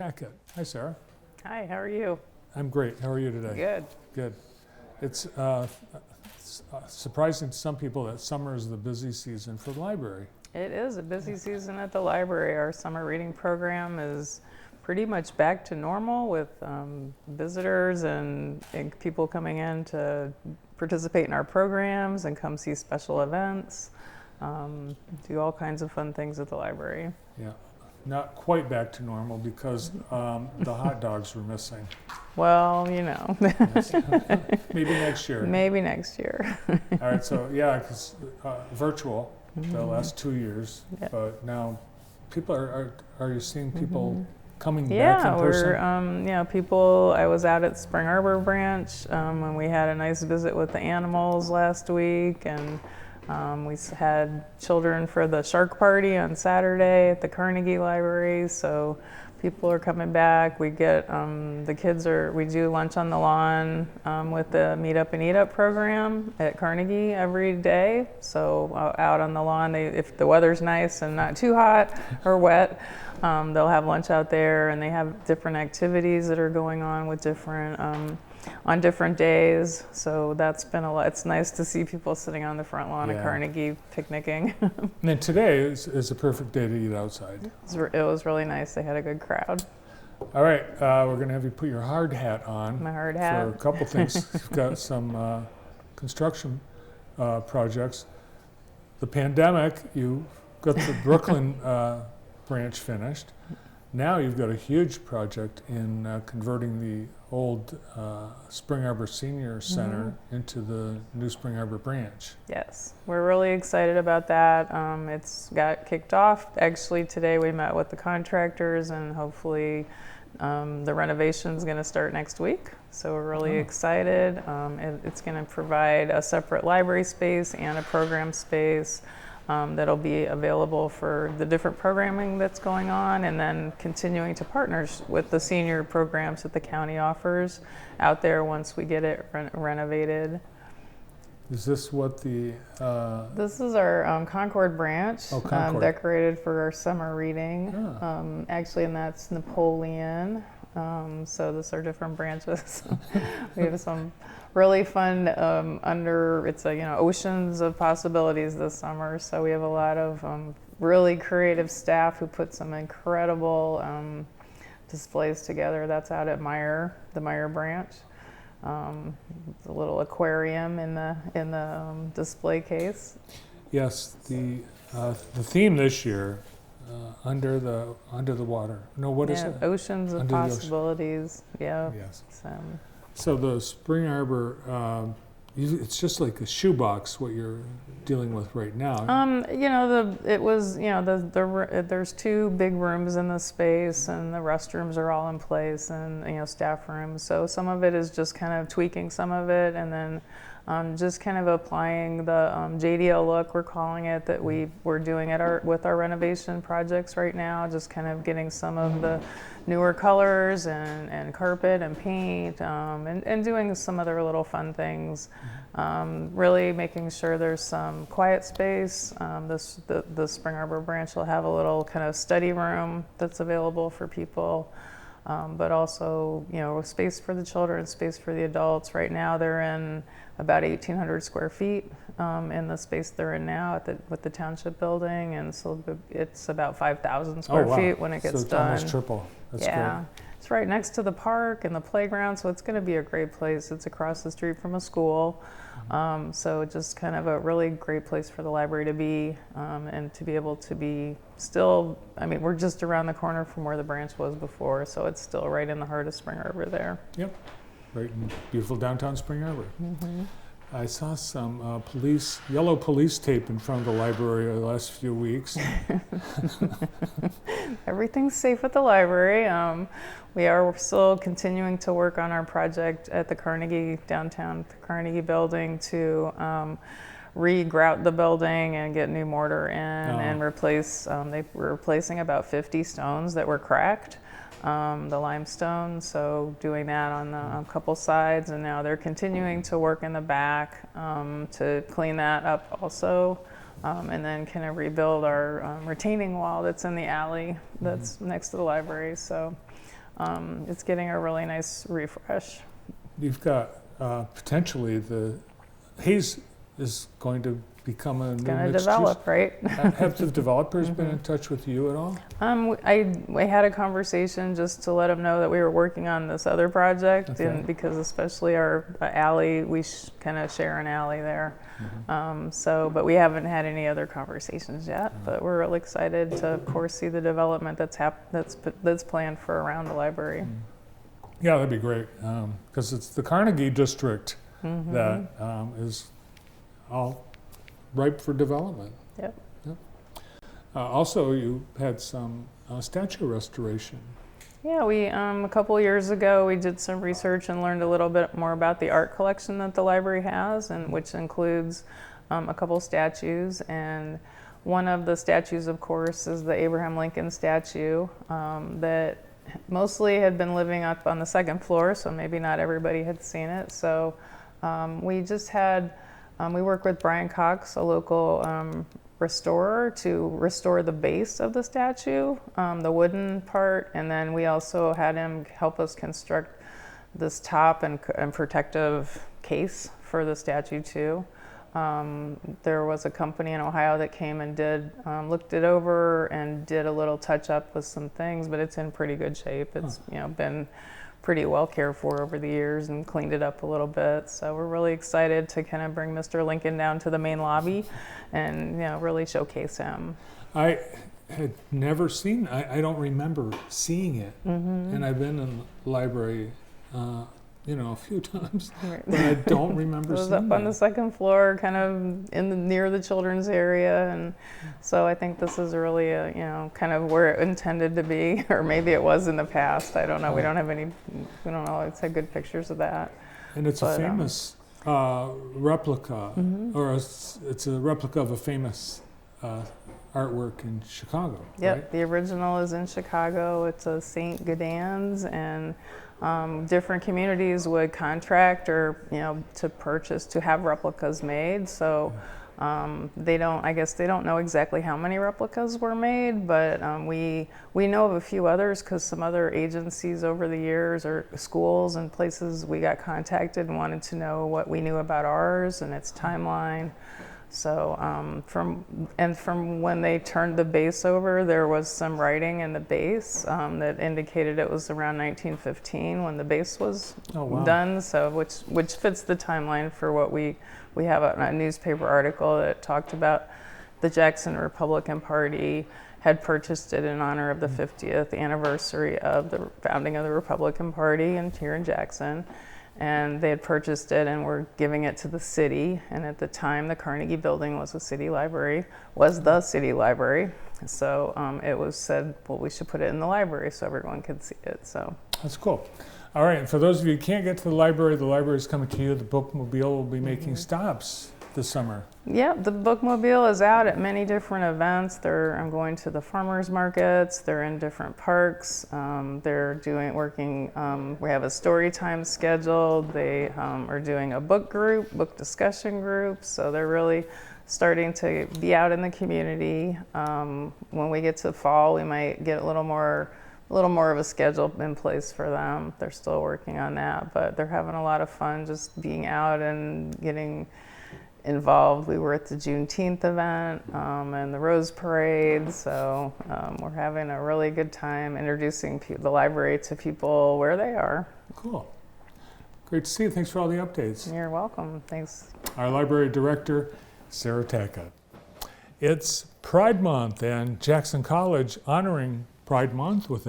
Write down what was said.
Packet. Hi, Sarah. Hi, how are you? I'm great. How are you today? Good. Good. It's surprising to some people that summer is the busy season for the library. It is a busy season at the library. Our summer reading program is pretty much back to normal with visitors and people coming in to participate in our programs and come see special events, do all kinds of fun things at the library. Yeah. Not quite back to normal because the hot dogs were missing. Well, you know. Maybe next year. Maybe next year. All right. So yeah, because virtual the last 2 years, Yep. but now people are you seeing people coming back Yeah, in person? people. I was out at Spring Arbor branch when we had a nice visit with the animals last week, and we had children for the shark party on Saturday at the Carnegie Library. So people are coming back. We get we do lunch on the lawn with the Meet Up and Eat Up program at Carnegie every day. So out on the lawn, if the weather's nice and not too hot or wet, they'll have lunch out there, and they have different activities that are going on with on different days. So that's been a lot. It's nice to see people sitting on the front lawn at Carnegie picnicking. And then today is a perfect day to eat outside. It was really nice. They had a good crowd. All right, we're going to have you put your hard hat on. My hard hat. For a couple things. You've got some construction projects. The pandemic, you got the Brooklyn branch finished. Now you've got a huge project in converting the old Spring Arbor Senior Center into the new Spring Arbor branch. Yes, we're really excited about that. It's got kicked off. Actually, today we met with the contractors, and hopefully the renovation is going to start next week. So we're really excited. It's going to provide a separate library space and a program space that'll be available for the different programming that's going on, and then continuing to partner with the senior programs that the county offers out there once we get it renovated. Is this what the... This is our Concord branch, Concord. decorated for our summer reading. Ah. Actually, and that's Napoleon. So these are different branches. We have some really fun it's oceans of possibilities this summer. So we have a lot of really creative staff who put some incredible displays together. That's out at the Meyer branch. The little aquarium in the display case. Yes, the theme this year, under the water. No, what is it? Oceans of possibilities. Yeah. Yes. So So the Spring Arbor, it's just like a shoebox what you're dealing with right now. There's two big rooms in the space, and the restrooms are all in place, and staff rooms. So some of it is just kind of tweaking some of it, and then just kind of applying the JDL look, we're calling it, that we're doing with our renovation projects right now. Just kind of getting some of the newer colors and carpet and paint, and doing some other little fun things. Really making sure there's some quiet space. The Spring Arbor branch will have a little kind of study room that's available for people, but also space for the children, space for the adults. Right now they're in about 1,800 square feet in the space they're in now with the township building, and so it's about 5,000 square feet when it gets so it's done. Almost triple. That's great. It's right next to the park and the playground, so it's going to be a great place. It's across the street from a school, so just kind of a really great place for the library to be, and to be able to be still. I mean, we're just around the corner from where the branch was before, so it's still right in the heart of Spring Arbor there. Yep, right in beautiful downtown Spring Arbor. I saw some yellow police tape in front of the library the last few weeks. Everything's safe at the library. We are still continuing to work on our project at the downtown Carnegie building to re-grout the building and get new mortar in and replace. They were replacing about 50 stones that were cracked. The limestone, so doing that on a couple sides, and now they're continuing to work in the back to clean that up also, and then kind of rebuild our retaining wall that's in the alley that's next to the library. So it's getting a really nice refresh. You've got potentially the Hayes is going to become a new Going to mixed develop, right? use. Have the developers been in touch with you at all? I had a conversation just to let them know that we were working on this other project, Okay. and because especially our alley, we kind of share an alley there. But we haven't had any other conversations yet. But we're really excited to, of course, see the development that's planned for around the library. Yeah, that'd be great, because it's the Carnegie district that is all ripe for development. Yep. Also, you had some statue restoration. Yeah, we a couple of years ago we did some research and learned a little bit more about the art collection that the library has, and which includes a couple statues. And one of the statues, of course, is the Abraham Lincoln statue that mostly had been living up on the second floor, so maybe not everybody had seen it. So we just had we work with Brian Cox, a local restorer, to restore the base of the statue, the wooden part, and then we also had him help us construct this top and protective case for the statue too. There was a company in Ohio that came and looked it over and did a little touch up with some things, but it's in pretty good shape. It's been pretty well cared for over the years and cleaned it up a little bit. So we're really excited to kind of bring Mr. Lincoln down to the main lobby and really showcase him. I had never seen, I don't remember seeing it, and I've been in the library a few times, Right. but I don't remember It was seeing up on it. the second floor, kind of near the children's area, and so I think this is really kind of where it intended to be, or maybe it was in the past. I don't know. We don't always have good pictures of that. And it's a famous replica, or it's a replica of a famous artwork in Chicago. Yep, right? the original is in Chicago. It's a St. Gaudens, and different communities would contract or to purchase to have replicas made. So they don't know exactly how many replicas were made, but we know of a few others because some other agencies over the years or schools and places we got contacted and wanted to know what we knew about ours and its timeline. So from when they turned the base over, there was some writing in the base that indicated it was around 1915 when the base was done. So which fits the timeline for what we have a newspaper article that talked about the Jackson Republican Party had purchased it in honor of the 50th anniversary of the founding of the Republican Party here in Jackson. And they had purchased it and were giving it to the city. And at the time, the Carnegie Building was the city library. So it was said, well, we should put it in the library so everyone could see it. So That's cool. All right, and for those of you who can't get to the library is coming to you. The Bookmobile will be making stops this summer. yeah, the Bookmobile is out at many different events. I'm going to the farmers markets. They're in different parks. They're working. We have a story time scheduled. They are doing a book discussion group. So they're really starting to be out in the community. When we get to fall, we might get a little more of a schedule in place for them. They're still working on that, but they're having a lot of fun just being out and getting involved. We were at the Juneteenth event and the Rose Parade, so we're having a really good time introducing the library to people where they are. Cool. Great to see you. Thanks for all the updates. You're welcome. Thanks. Our library director, Sarah Taka. It's Pride Month, and Jackson College honoring Pride Month with